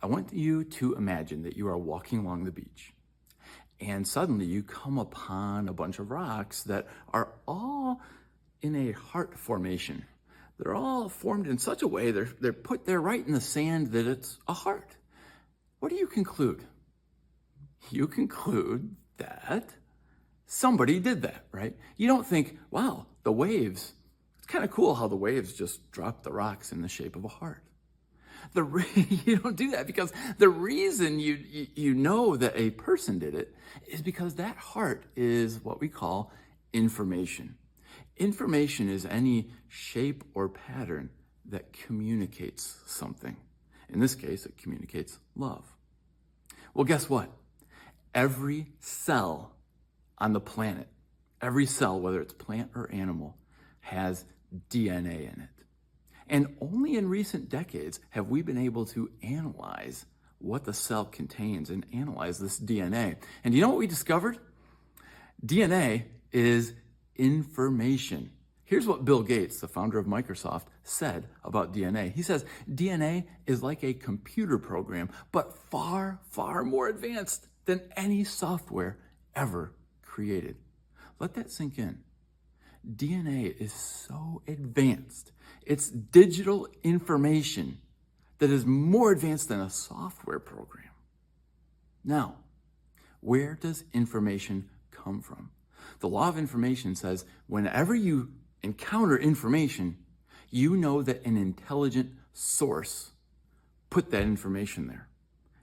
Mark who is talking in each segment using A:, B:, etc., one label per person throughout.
A: I want you to imagine that you are walking along the beach and suddenly you come upon a bunch of rocks that are all in a heart formation. They're all formed in such a way, they're put there right in the sand that it's a heart. What do you conclude? You conclude that somebody did that, right? You don't think, wow, the waves, it's kind of cool how the waves just drop the rocks in the shape of a heart. You don't do that because the reason you know that a person did it is because that heart is what we call information. Information is any shape or pattern that communicates something. In this case, it communicates love. Well, guess what? Every cell on the planet, every cell, whether it's plant or animal, has DNA in it. And only in recent decades have we been able to analyze what the cell contains and analyze this DNA. And you know what we discovered? DNA is information. Here's what Bill Gates, the founder of Microsoft, said about DNA. He says, DNA is like a computer program, but far, far more advanced than any software ever created. Let that sink in. DNA is so advanced. It's digital information that is more advanced than a software program. Now, where does information come from? The law of information says whenever you encounter information, you know that an intelligent source put that information there.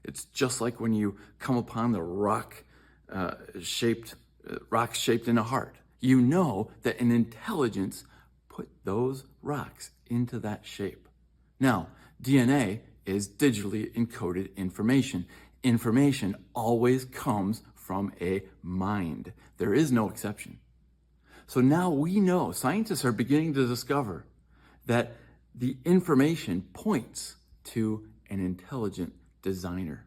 A: It's just like when you come upon the rock shaped in a heart. You know that an intelligence put those rocks into that shape. Now, DNA is digitally encoded information. Information always comes from a mind. There is no exception. So now we know, scientists are beginning to discover that the information points to an intelligent designer.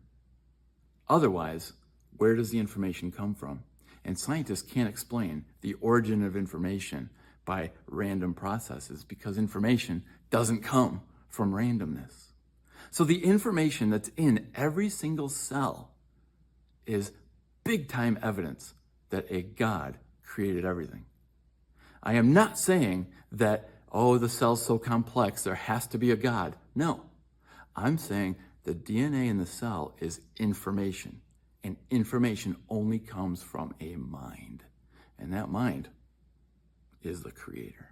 A: Otherwise, where does the information come from? And scientists can't explain the origin of information by random processes because information doesn't come from randomness. So the information that's in every single cell is big time evidence that a God created everything. I am not saying that, oh, the cell's so complex, there has to be a God. No, I'm saying the DNA in the cell is information. And information only comes from a mind. And that mind is the creator.